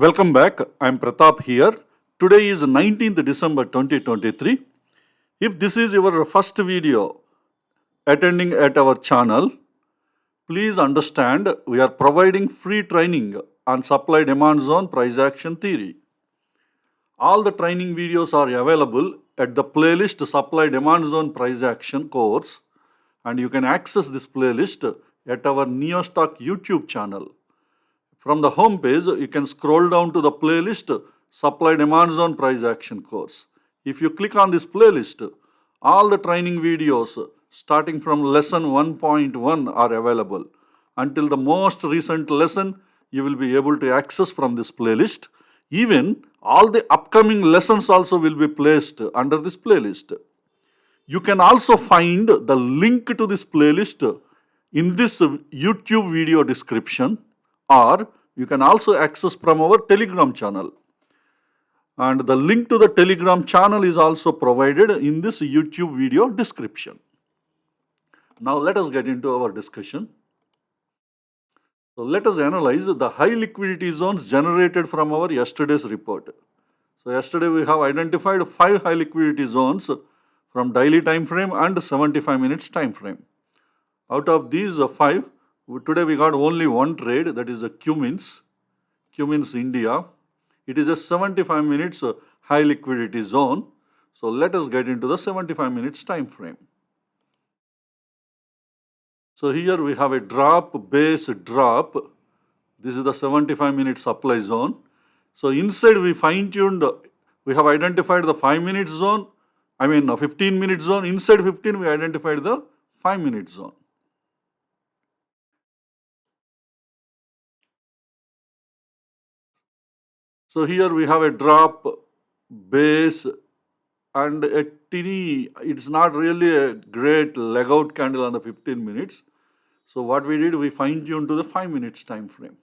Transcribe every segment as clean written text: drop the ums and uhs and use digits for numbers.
Welcome back. I'm Pratap here. Today is 19th December 2023. If this is your first video attending at our channel, please understand we are providing free training on supply demand zone price action theory. All the training videos are available at the playlist supply demand zone price action course, and you can access this playlist at our NeoStock YouTube channel. From the home page, you can scroll down to the playlist Supply Demand Zone Price Action course. If you click on this playlist, all the training videos starting from lesson 1.1 are available. Until the most recent lesson, you will be able to access from this playlist. Even all the upcoming lessons also will be placed under this playlist. You can also find the link to this playlist in this YouTube video description, or you can also access from our Telegram channel. And the link to the Telegram channel is also provided in this YouTube video description. Now let us get into our discussion. So let us analyze the high liquidity zones generated from our yesterday's report. So yesterday we have identified 5 high liquidity zones from daily time frame and 75 minutes time frame. Out of these 5, today we got only one trade, that is a Cummins India. It is a 75 minutes high liquidity zone. So let us get into the 75 minutes time frame. So here we have a drop, base, drop. This is the 75 minute supply zone. So inside we fine-tuned, we have identified the 5 minute zone, 15 minute zone. Inside 15 we identified the 5 minute zone. So here we have a drop, base, and a teeny, it's not really a great leg out candle on the 15 minutes. So what we did, we fine-tuned to the 5 minutes time frame.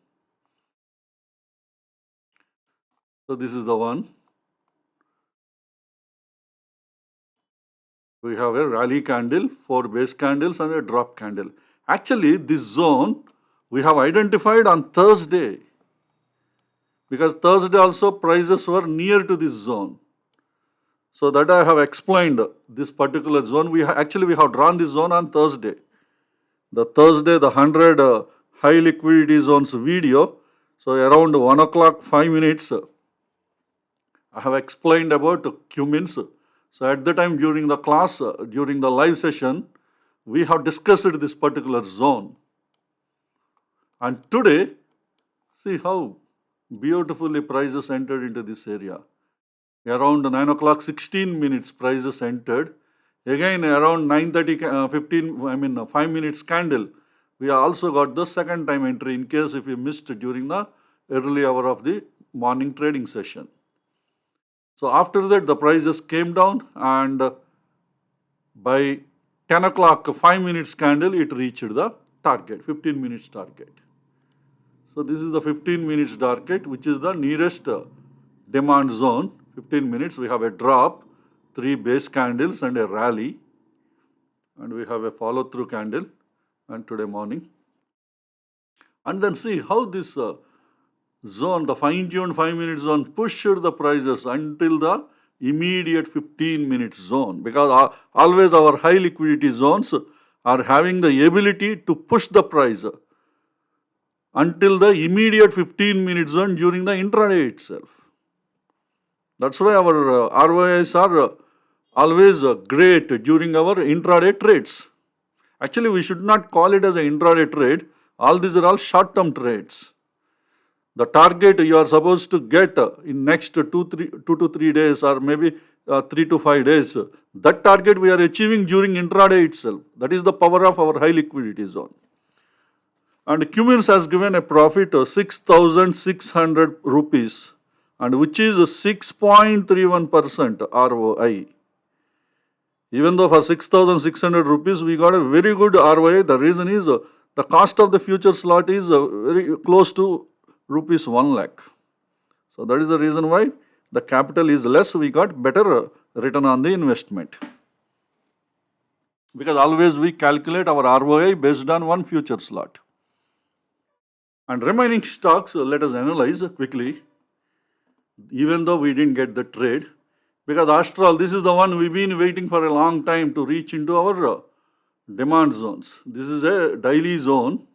So this is the one. We have a rally candle, 4 base candles and a drop candle. Actually, this zone we have identified on Thursday, because Thursday also prices were near to this zone. So that I have explained this particular zone. We have drawn this zone on Thursday. The 100 high liquidity zones video. So around 1 o'clock 5 minutes, I have explained about Cummins. So at the time during the class, during the live session, we have discussed this particular zone. And today, see how beautifully prices entered into this area. Around 9 o'clock 16 minutes prices entered. Again around 9:30 5 minutes candle, we also got the second time entry in case if you missed during the early hour of the morning trading session. So after that the prices came down, and by 10 o'clock 5 minutes candle it reached the target, 15 minutes target. So this is the 15 minutes target, which is the nearest demand zone. 15 minutes, we have a drop, 3 base candles and a rally, and we have a follow through candle and today morning. And then see how this zone, the fine tuned 5 minute zone, pushed the prices until the immediate 15 minutes zone, because always our high liquidity zones are having the ability to push the price until the immediate 15 minute zone during the intraday itself. That's why our ROIs are always great during our intraday trades. Actually, we should not call it as an intraday trade. All these are all short-term trades. The target you are supposed to get in next 2 to 3 days, or maybe 3 to 5 days, that target we are achieving during intraday itself. That is the power of our high liquidity zone. And Cummins has given a profit of 6,600 rupees, and which is 6.31% ROI. Even though for 6,600 rupees we got a very good ROI, the reason is the cost of the future slot is very close to rupees 1 lakh. So that is the reason why the capital is less, we got better return on the investment. Because always we calculate our ROI based on one future slot. And remaining stocks, let us analyze quickly. even though we didn't get the trade. Because after all, this is the one we've been waiting for a long time to reach into our demand zones. This is a daily zone.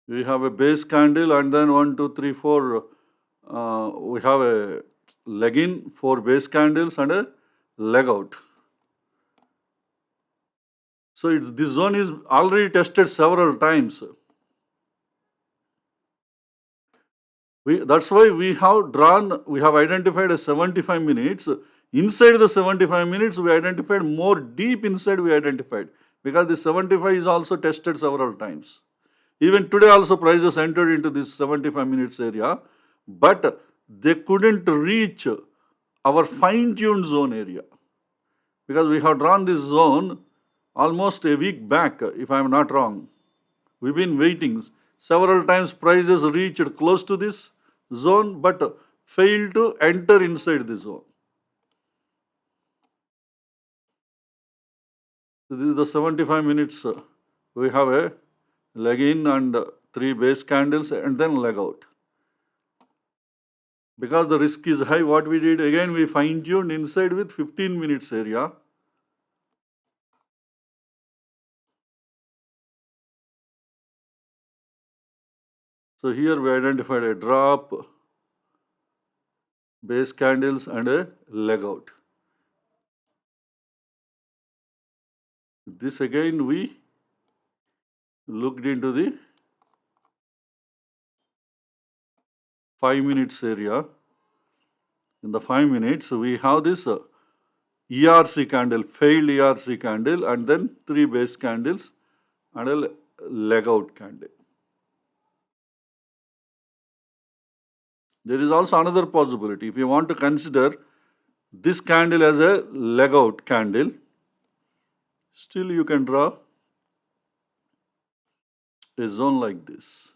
We have a base candle and then 1, 2, 3, 4. We have a leg in, 4 base candles and a leg out. So this zone is already tested several times. That's why we have identified a 75 minutes. Inside the 75 minutes, we identified more deep inside we identified, because the 75 is also tested several times. Even today also prices entered into this 75 minutes area, but they couldn't reach our fine-tuned zone area, because we have drawn this zone almost a week back, if I am not wrong. We've been waiting. Several times prices reached close to this zone but failed to enter inside the zone. So this is the 75 minutes. We have a leg in and 3 base candles and then leg out. Because the risk is high, what we did again, we fine tuned inside with 15 minutes area. So here we identified a drop, base candles and a leg out. This again we looked into the 5 minutes area. In the 5 minutes, we have this ERC candle, failed ERC candle, and then 3 base candles and a leg out candle. There is also another possibility. If you want to consider this candle as a leg out candle, still you can draw a zone like this.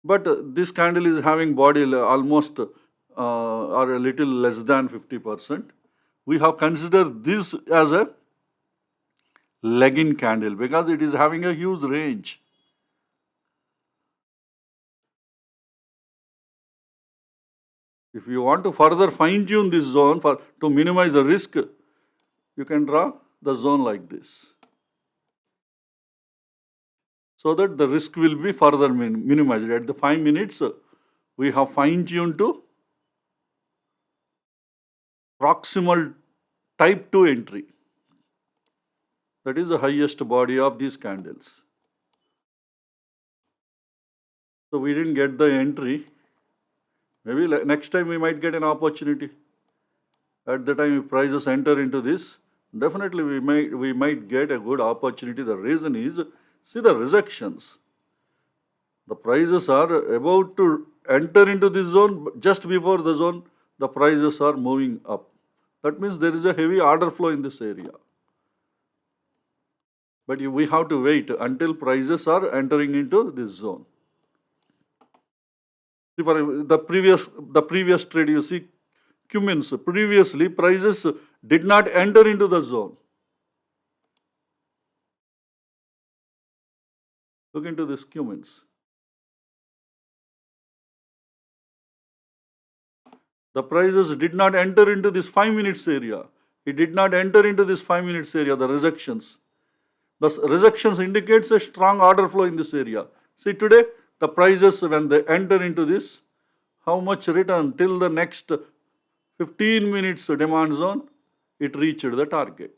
But this candle is having body almost or a little less than 50%. We have considered this as a leg-in candle because it is having a huge range. If you want to further fine-tune this zone to minimize the risk, you can draw the zone like this, so that the risk will be further minimized. At the 5 minutes, we have fine-tuned to proximal type 2 entry. That is the highest body of these candles. So we didn't get the entry. Maybe next time we might get an opportunity. At the time, if prices enter into this, definitely we might get a good opportunity. The reason is, see the rejections. The prices are about to enter into this zone. Just before the zone, the prices are moving up. That means there is a heavy order flow in this area. But we have to wait until prices are entering into this zone. See, for the previous trade, you see Cummins, previously prices did not enter into the zone. Look into this Cummins. The prices did not enter into this 5 minutes area. It did not enter into this 5 minutes area, the rejections. The rejections indicates a strong order flow in this area. See today, the prices when they enter into this, how much return till the next 15 minutes demand zone, it reached the target.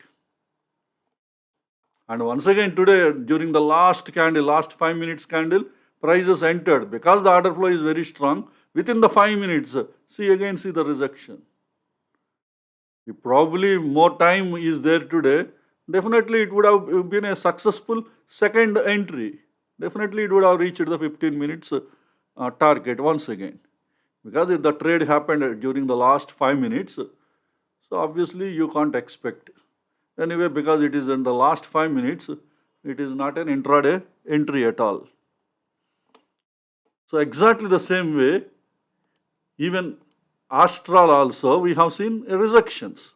And once again today, during the last 5 minutes candle, prices entered because the order flow is very strong. Within the 5 minutes, see the rejection. If probably more time is there today, definitely it would have been a successful second entry. Definitely it would have reached the 15 minutes target once again. Because if the trade happened during the last 5 minutes, so obviously you can't expect. Anyway, because it is in the last 5 minutes, it is not an intraday entry at all. So exactly the same way, even Astral also, we have seen rejections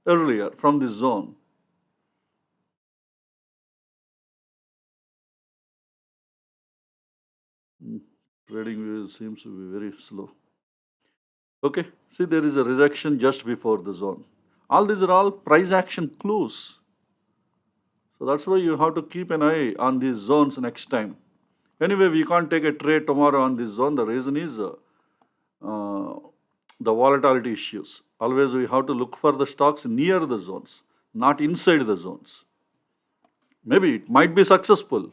earlier from this zone. Mm, Trading view seems to be very slow. Okay, see there is a rejection just before the zone. All these are all price action clues. So that's why you have to keep an eye on these zones next time. Anyway, we can't take a trade tomorrow on this zone. The reason is uh, the volatility issues. Always we have to look for the stocks near the zones, not inside the zones. Maybe it might be successful,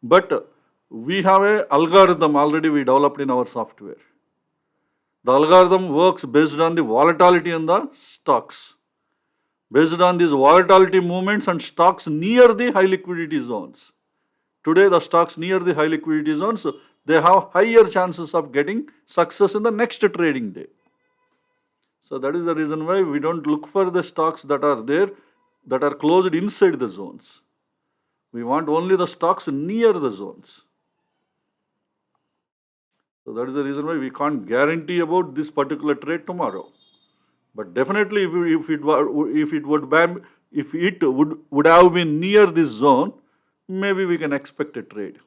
but we have a algorithm already we developed in our software. The algorithm works based on the volatility in the stocks, based on these volatility movements and stocks near the high liquidity zones. Today, the stocks near the high liquidity zones, they have higher chances of getting success in the next trading day. So that is the reason why we don't look for the stocks that are there, that are closed inside the zones. We want only the stocks near the zones. So that is the reason why we can't guarantee about this particular trade tomorrow. But definitely, if it would have been near this zone, maybe we can expect a trade.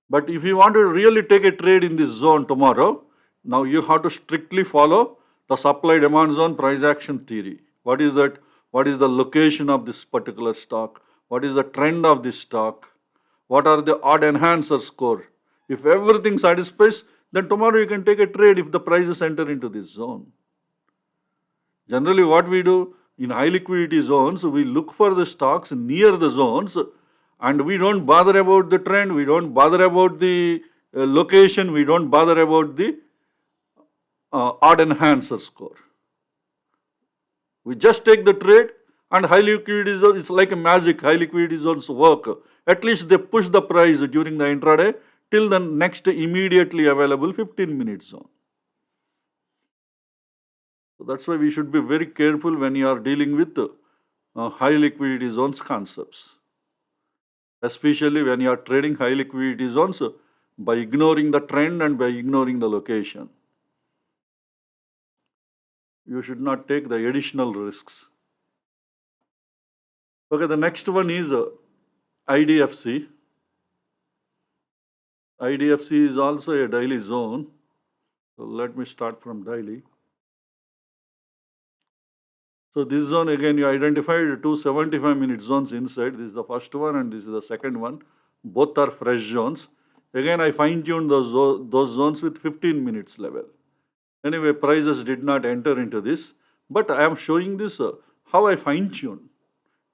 But if you want to really take a trade in this zone tomorrow, now you have to strictly follow the supply demand zone price action theory. What is that? What is the location of this particular stock? What is the trend of this stock? What are the odd enhancer score? If everything satisfies, then tomorrow you can take a trade if the prices enter into this zone. Generally, what we do in high liquidity zones, we look for the stocks near the zones and we don't bother about the trend, we don't bother about the location, we don't bother about the odd enhancer score. We just take the trade and high liquidity zone, it's like a magic, high liquidity zones work. At least they push the price during the intraday till the next immediately available 15-minute zone. So that's why we should be very careful when you are dealing with high liquidity zones concepts, especially when you are trading high liquidity zones by ignoring the trend and by ignoring the location. You should not take the additional risks. Okay, the next one is IDFC. IDFC is also a daily zone. So let me start from daily. So this zone again you identified two 75-minute zones inside. This is the first one and this is the second one. Both are fresh zones. Again I fine-tuned those zones with 15 minutes level. Anyway, prices did not enter into this, but I am showing this how I fine-tune.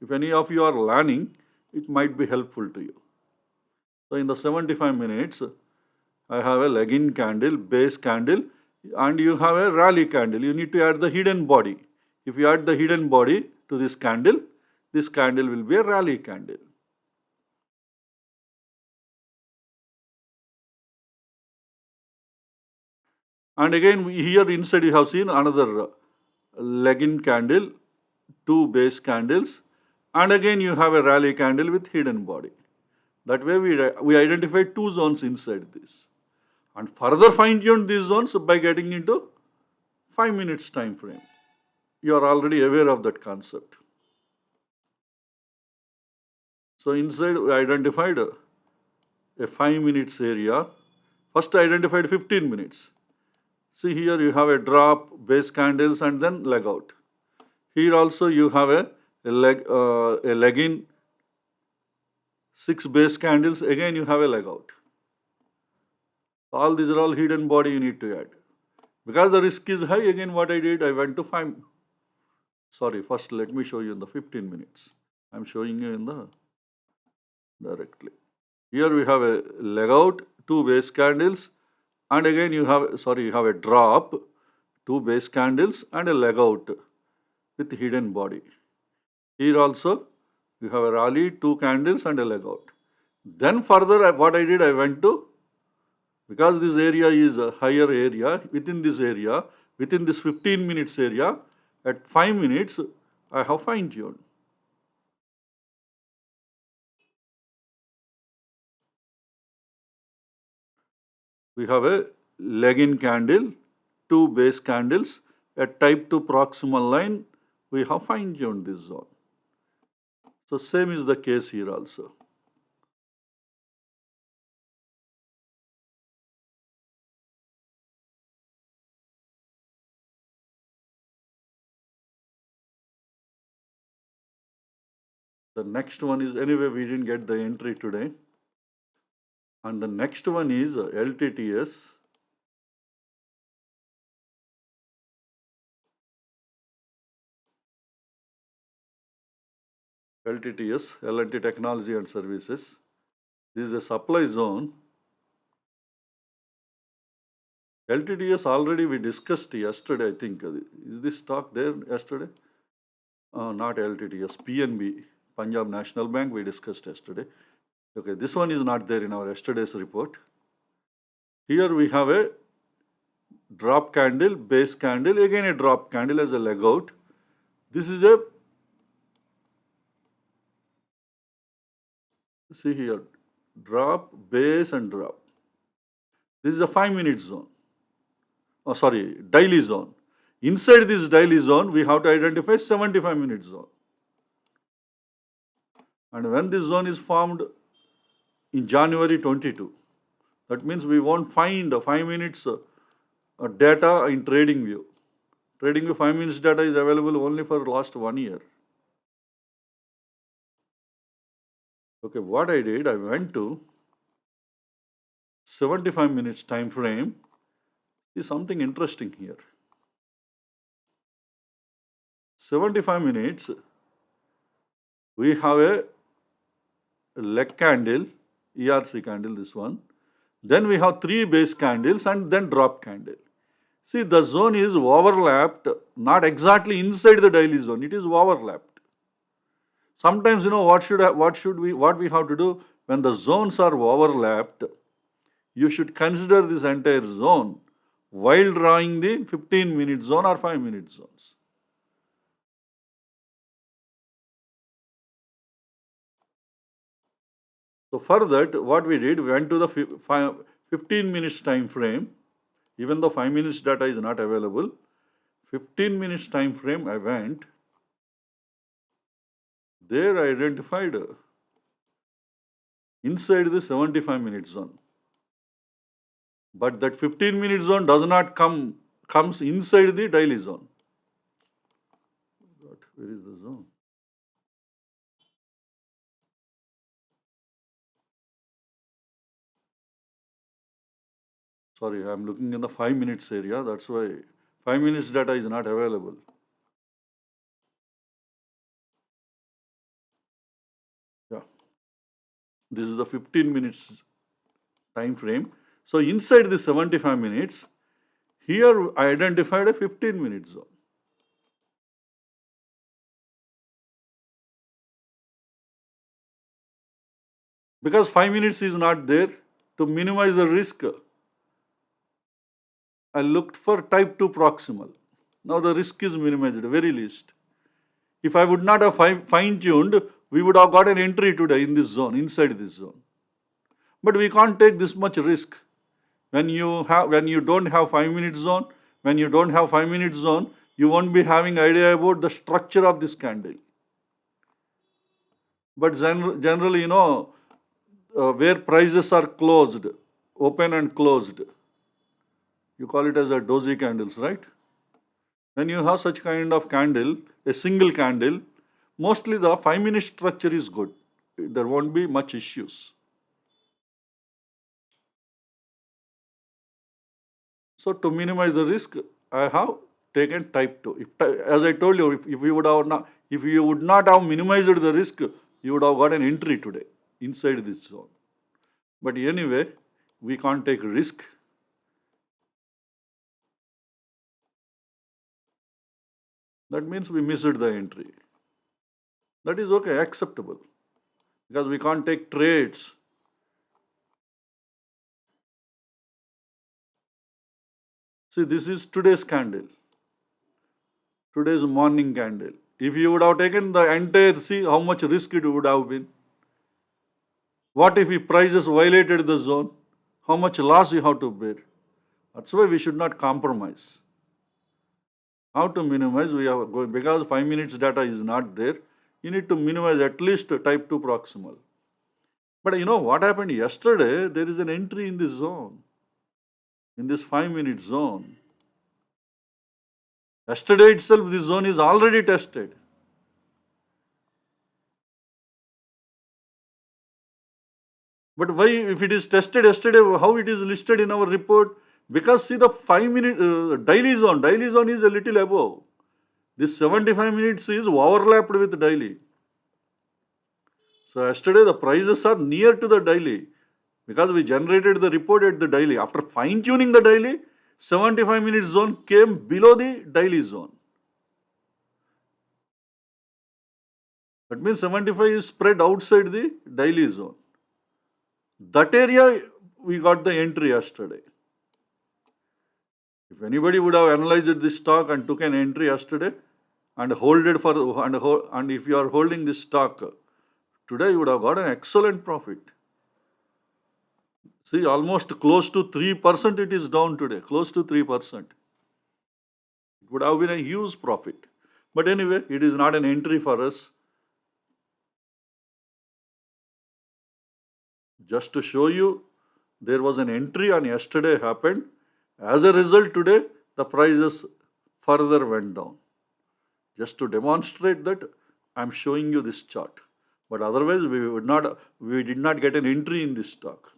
If any of you are learning, it might be helpful to you. So in the 75 minutes, I have a leg-in candle, base candle, and you have a rally candle. You need to add the hidden body. If you add the hidden body to this candle will be a rally candle. And again, here inside you have seen another leg-in candle, two base candles, and again you have a rally candle with hidden body. That way we identify two zones inside this. And further fine-tune these zones by getting into 5 minutes time frame. You are already aware of that concept. So inside we identified a 5 minutes area. First I identified 15 minutes. See here you have a drop, base candles and then leg out. Here also you have a leg in, 6 base candles, again you have a leg out. All these are all hidden body you need to add. Because the risk is high, again what I did, I went to 5. Sorry, first let me show you in the 15 minutes. I'm showing you in the directly. Here we have a leg out, 2 base candles, and again you have a drop, 2 base candles and a leg out with hidden body. Here also you have a rally, 2 candles and a leg out. Then further what I did, I went to, because this area is a higher area, within this 15 minutes area, at 5 minutes I have fine tuned. We have a leg-in candle, 2 base candles, a type 2 proximal line, we have fine-tuned this zone. So same is the case here also. The next one is, anyway, we didn't get the entry today. And the next one is LTTS. LTTS, L&T Technology and Services. This is a supply zone. LTTS already we discussed yesterday, I think. Is this stock there yesterday? Not LTTS, PNB, Punjab National Bank, we discussed yesterday. Okay, this one is not there in our yesterday's report. Here we have a drop candle, base candle, again a drop candle as a leg out. This is a, see here, drop, base and drop. This is a 5-minute zone. Oh, sorry, daily zone. Inside this daily zone, we have to identify 75-minute zone. And when this zone is formed in January 22, that means we won't find 5 minutes data in TradingView. TradingView 5 minutes data is available only for last 1 year. Okay, what I did, I went to 75 minutes time frame. See something interesting here. 75 minutes, we have a leg candle, ERC candle, this one. Then we have 3 base candles and then drop candle. See, the zone is overlapped, not exactly inside the daily zone, it is overlapped. Sometimes, what we have to do when the zones are overlapped, you should consider this entire zone while drawing the 15-minute zone or 5-minute zones. So for that, what we did, we went to the 15 minutes time frame. Even though 5 minutes data is not available, 15 minutes time frame I went. There I identified inside the 75-minute zone. But that 15-minute zone does not comes inside the daily zone. Where is the zone? Sorry, I am looking in the 5 minutes area. That's why 5 minutes data is not available. Yeah. This is the 15 minutes time frame. So inside the 75 minutes, here I identified a 15-minute zone. Because 5 minutes is not there, to minimize the risk, I looked for type 2 proximal. Now the risk is minimized, very least. If I would not have fine-tuned, we would have got an entry today in this zone, inside this zone. But we can't take this much risk. When you don't have 5-minute zone, you won't be having idea about the structure of this candle. But generally, where prices are closed, open and closed, you call it as a doji candles, right? When you have such kind of candle, a single candle, mostly the 5-minute structure is good. There won't be much issues. So to minimize the risk, I have taken type 2. As I told you, if you would not have minimized the risk, you would have got an entry today inside this zone. But anyway, we can't take risk. That means we missed the entry. That is okay, acceptable. Because we can't take trades. See, this is today's candle. Today's morning candle. If you would have taken the entire, see how much risk it would have been. What if prices violated the zone? How much loss you have to bear? That's why we should not compromise. How to minimize? We are going, because 5 minutes data is not there. you need to minimize at least type 2 proximal. But you know what happened yesterday? There is an entry in this zone, in this 5-minute zone. Yesterday itself, this zone is already tested. But why, if it is tested yesterday, how it is listed in our report? Because see the 5-minute daily zone is a little above. This 75 minutes is overlapped with daily. So yesterday the prices are near to the daily because we generated the report at the daily. After fine tuning the daily, 75 minutes zone came below the daily zone. That means 75 is spread outside the daily zone. That area we got the entry yesterday. If anybody would have analyzed this stock and took an entry yesterday and hold it for and if you are holding this stock today, you would have got an excellent profit. See, almost close to 3% it is down today, close to 3%. It would have been a huge profit. But anyway, it is not an entry for us. Just to show you, there was an entry on yesterday happened. As a result, today the prices further went down. Just to demonstrate that, I am showing you this chart. But otherwise, we did not get an entry in this stock.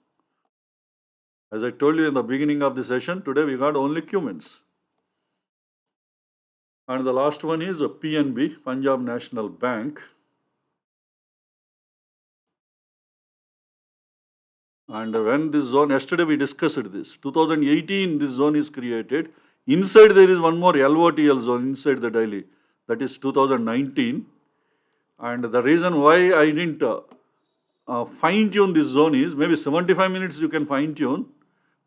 As I told you in the beginning of the session, today we got only Cummins. And the last one is PNB, Punjab National Bank. And when this zone, yesterday we discussed this, 2018 this zone is created. Inside there is one more LOTL zone inside the daily, that is 2019. And the reason why I didn't fine tune this zone is maybe 75 minutes you can fine tune,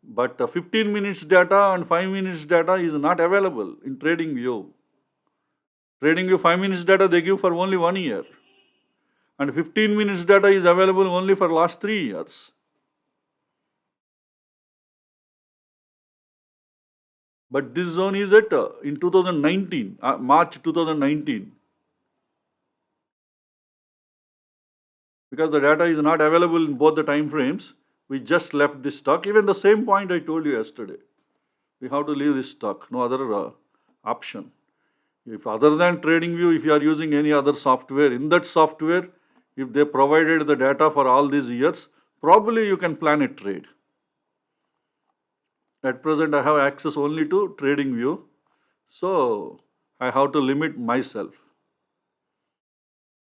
but 15 minutes data and 5 minutes data is not available in TradingView. TradingView 5 minutes data they give for only 1 year. And 15 minutes data is available only for last 3 years. But this zone is at in 2019, March 2019. Because the data is not available in both the time frames, we just left this stock. Even the same point I told you yesterday. We have to leave this stock, no other option. If other than TradingView, if you are using any other software, in that software, if they provided the data for all these years, probably you can plan a trade. At present, I have access only to TradingView, so I have to limit myself.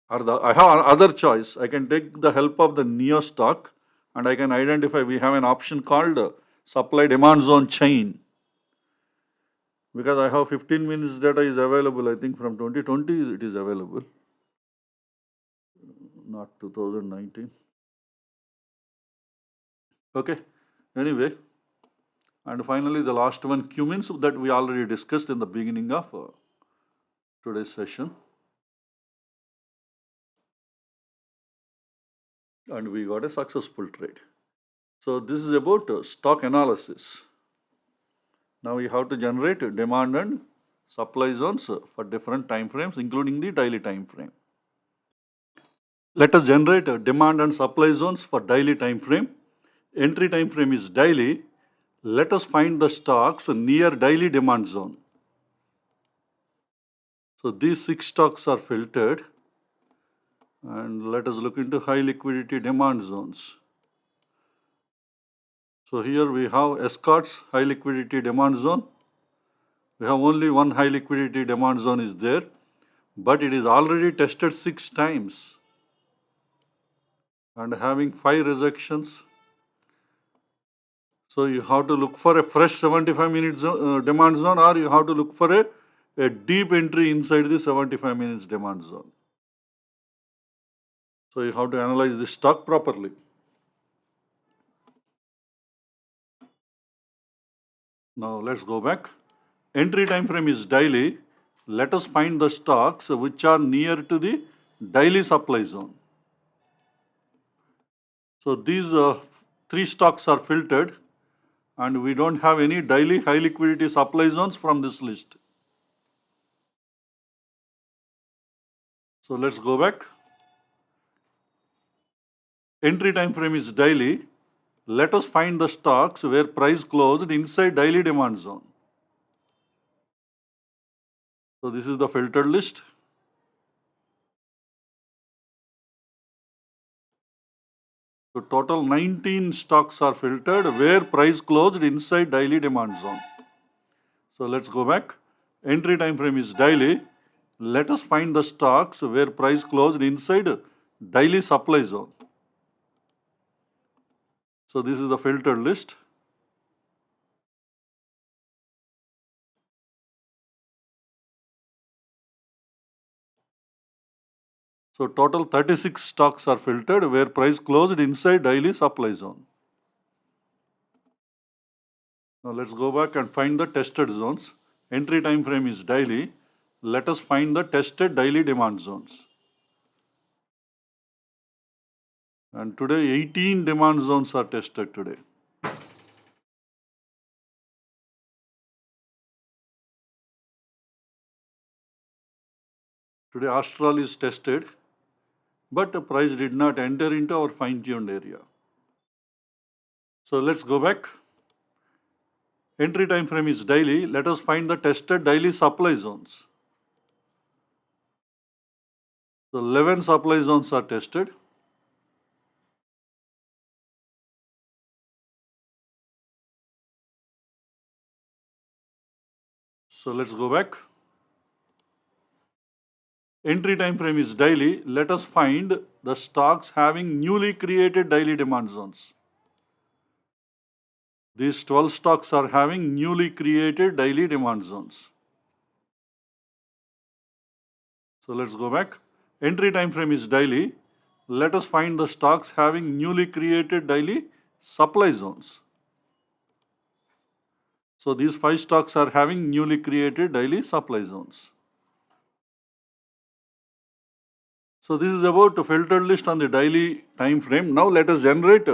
I have another choice. I can take the help of the NeoStock and I can identify, we have an option called supply demand zone chain. Because I have 15 minutes data is available, I think from 2020 it is available, not 2019. Okay, anyway. And finally, the last one, Cummins, that we already discussed in the beginning of today's session. And we got a successful trade. So this is about stock analysis. Now we have to generate demand and supply zones for different time frames, including the daily time frame. Let us generate demand and supply zones for daily time frame. Entry time frame is daily. Let us find the stocks near daily demand zone. So these 6 stocks are filtered, and let us look into high liquidity demand zones. So here we have Escorts high liquidity demand zone. We have only one high liquidity demand zone is there, but it is already tested 6 times and having 5 rejections. So you have to look for a fresh 75 minutes demand zone, or you have to look for a deep entry inside the 75 minutes demand zone. So you have to analyze the stock properly. Now let's go back. Entry time frame is daily. Let us find the stocks which are near to the daily supply zone. So these 3 stocks are filtered, and we don't have any daily high liquidity supply zones from this list. So let's go back. Entry time frame is daily. Let us find the stocks where price closed inside daily demand zone. So this is the filtered list. So total 19 stocks are filtered where price closed inside daily demand zone. So let's go back. Entry time frame is daily. Let us find the stocks where price closed inside daily supply zone. So this is the filtered list. So total 36 stocks are filtered where price closed inside daily supply zone. Now let's go back and find the tested zones. Entry time frame is daily. Let us find the tested daily demand zones. And today 18 demand zones are tested today. Today Astral is tested, but the price did not enter into our fine-tuned area. So let's go back. Entry time frame is daily. Let us find the tested daily supply zones. So 11 supply zones are tested. So let's go back. Entry time frame is daily. Let us find the stocks having newly created daily demand zones. These 12 stocks are having newly created daily demand zones. So let's go back. Entry time frame is daily. Let us find the stocks having newly created daily supply zones. So these 5 stocks are having newly created daily supply zones. So this is about a filtered list on the daily time frame. Now let us generate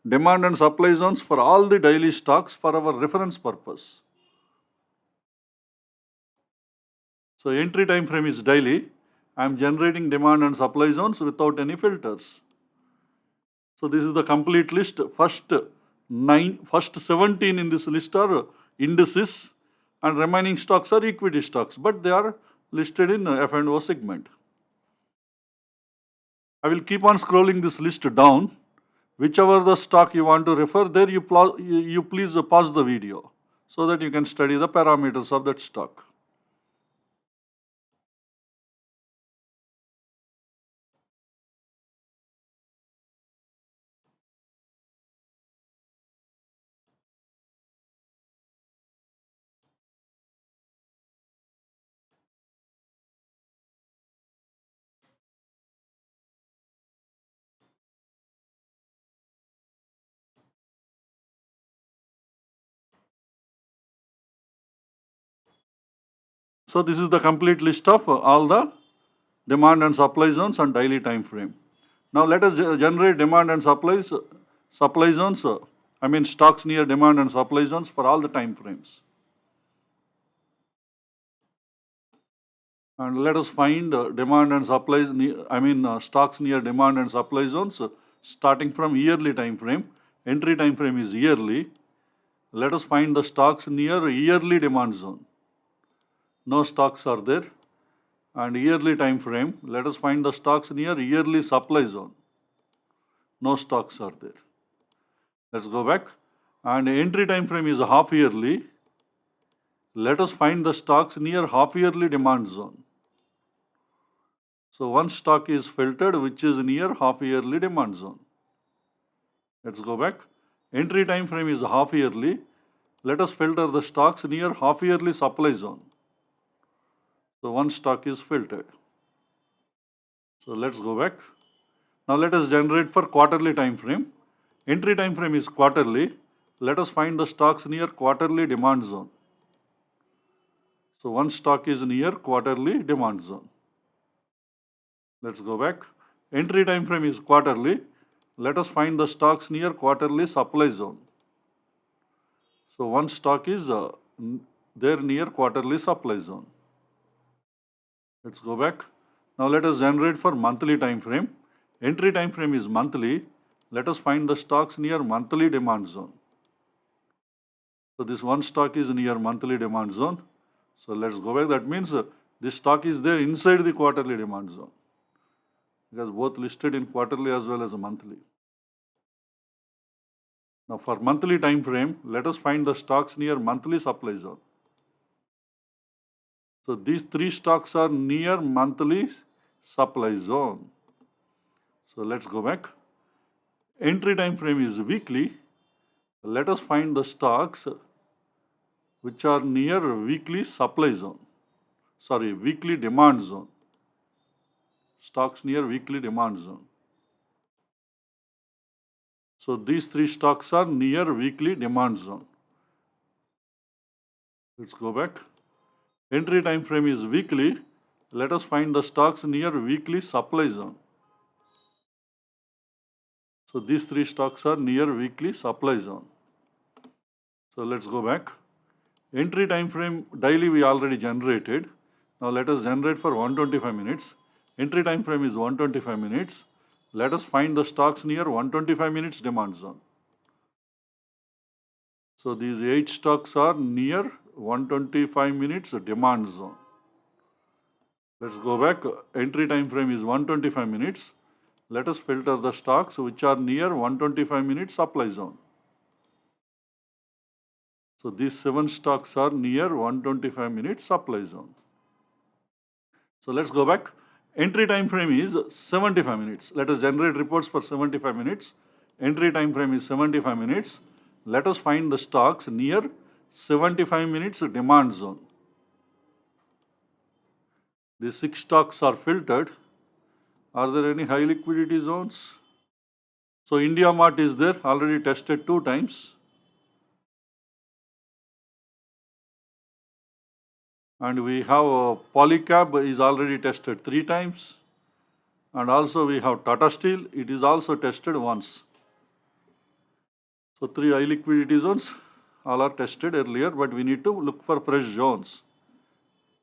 demand and supply zones for all the daily stocks for our reference purpose. So entry time frame is daily. I am generating demand and supply zones without any filters. So this is the complete list. First 17 in this list are indices, and remaining stocks are equity stocks, but they are listed in F&O segment. I will keep on scrolling this list down. Whichever the stock you want to refer, there you please pause the video so that you can study the parameters of that stock. So this is the complete list of all the demand and supply zones and daily time frame. Now let us generate demand and supply zones, I mean stocks near demand and supply zones for all the time frames. And let us find demand and supply, stocks near demand and supply zones starting from yearly time frame. Entry time frame is yearly. Let us find the stocks near yearly demand zone. No stocks are there. And yearly time frame, let us find the stocks near yearly supply zone. No stocks are there. Let's go back. And entry time frame is half yearly. Let us find the stocks near half yearly demand zone. So one stock is filtered which is near half yearly demand zone. Let's go back. Entry time frame is half yearly. Let us filter the stocks near half yearly supply zone. So one stock is filtered. So let's go back. Now let us generate for quarterly time frame. Entry time frame is quarterly. Let us find the stocks near quarterly demand zone. So one stock is near quarterly demand zone. Let's go back. Entry time frame is quarterly. Let us find the stocks near quarterly supply zone. So one stock is there near quarterly supply zone. Let's go back. Now let us generate for monthly time frame. Entry time frame is monthly. Let us find the stocks near monthly demand zone. So this one stock is near monthly demand zone. So let's go back. That means this stock is there inside the quarterly demand zone, because both listed in quarterly as well as a monthly. Now for monthly time frame, let us find the stocks near monthly supply zone. So these three stocks are near monthly supply zone. So let's go back. Entry time frame is weekly. Let us find the stocks which are near weekly supply zone. Sorry, weekly demand zone. Stocks near weekly demand zone. So these three stocks are near weekly demand zone. Let's go back. Entry time frame is weekly. Let us find the stocks near weekly supply zone. So these three stocks are near weekly supply zone. So let's go back. Entry time frame daily we already generated. Now let us generate for 125 minutes. Entry time frame is 125 minutes. Let us find the stocks near 125 minutes demand zone. So these 8 stocks are near 125 minutes demand zone. Let's go back. Entry time frame is 125 minutes. Let us filter the stocks which are near 125 minutes supply zone. So these 7 stocks are near 125 minutes supply zone. So let's go back. Entry time frame is 75 minutes. Let us generate reports for 75 minutes. Entry time frame is 75 minutes. Let us find the stocks near 75 minutes demand zone. These 6 stocks are filtered. Are there any high liquidity zones? So India Mart is there, already tested 2 times. And we have Polycab is already tested 3 times. And also we have Tata Steel, it is also tested once. So 3 high liquidity zones, all are tested earlier, but we need to look for fresh zones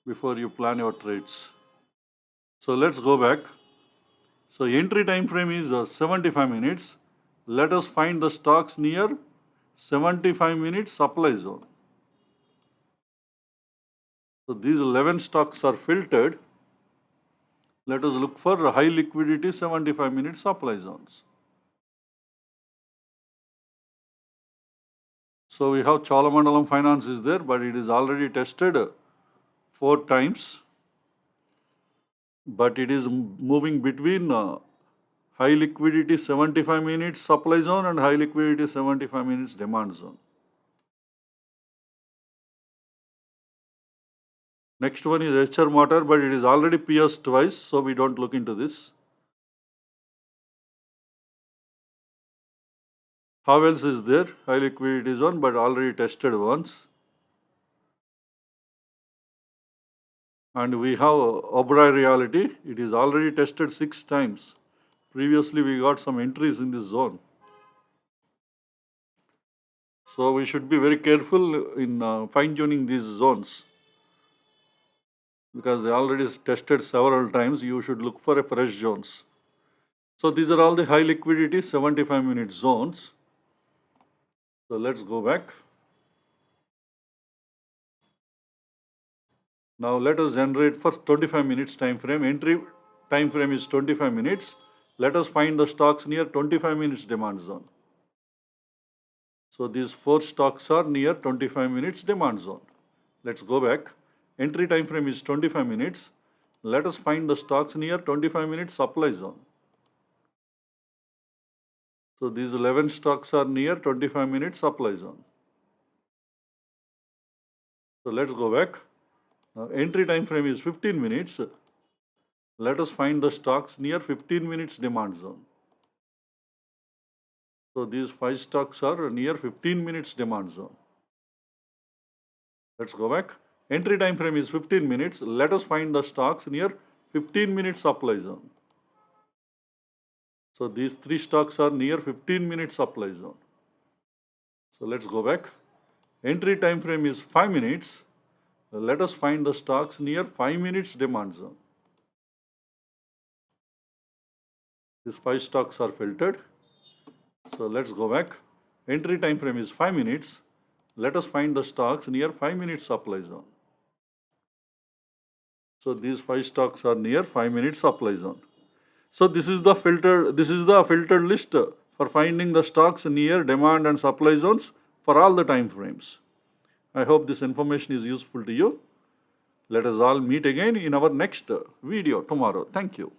before you plan your trades. So let's go back. So entry time frame is 75 minutes. Let us find the stocks near 75 minutes supply zone. So these 11 stocks are filtered. Let us look for high liquidity 75 minute supply zones. So we have Cholamandalam Finance is there, but it is already tested 4 times. But it is moving between high liquidity 75 minutes supply zone and high liquidity 75 minutes demand zone. Next one is HR Motor, but it is already PS twice, so we don't look into this. Havels is there, high liquidity zone, but already tested once. And we have Oberoi Reality, it is already tested 6 times. Previously we got some entries in this zone. So we should be very careful in fine-tuning these zones, because they already tested several times. You should look for a fresh zones. So these are all the high liquidity 75 minute zones. So let's go back. Now let us generate for 25 minutes time frame. Entry time frame is 25 minutes. Let us find the stocks near 25 minutes demand zone. So these 4 stocks are near 25 minutes demand zone. Let's go back. Entry time frame is 25 minutes. Let us find the stocks near 25 minutes supply zone. So these 11 stocks are near 25 minutes supply zone. So let's go back. Now entry time frame is 15 minutes. Let us find the stocks near 15 minutes demand zone. So these 5 stocks are near 15 minutes demand zone. Let's go back. Entry time frame is 15 minutes. Let us find the stocks near 15 minutes supply zone. So these 3 stocks are near 15 minutes supply zone. So let's go back. Entry time frame is 5 minutes. Let us find the stocks near 5 minutes demand zone. These 5 stocks are filtered. So let's go back. Entry time frame is 5 minutes. Let us find the stocks near 5 minutes supply zone. So these 5 stocks are near 5 minutes supply zone. So this is the filtered list for finding the stocks near demand and supply zones for all the time frames. I hope this information is useful to you. Let us all meet again in our next video tomorrow. Thank you.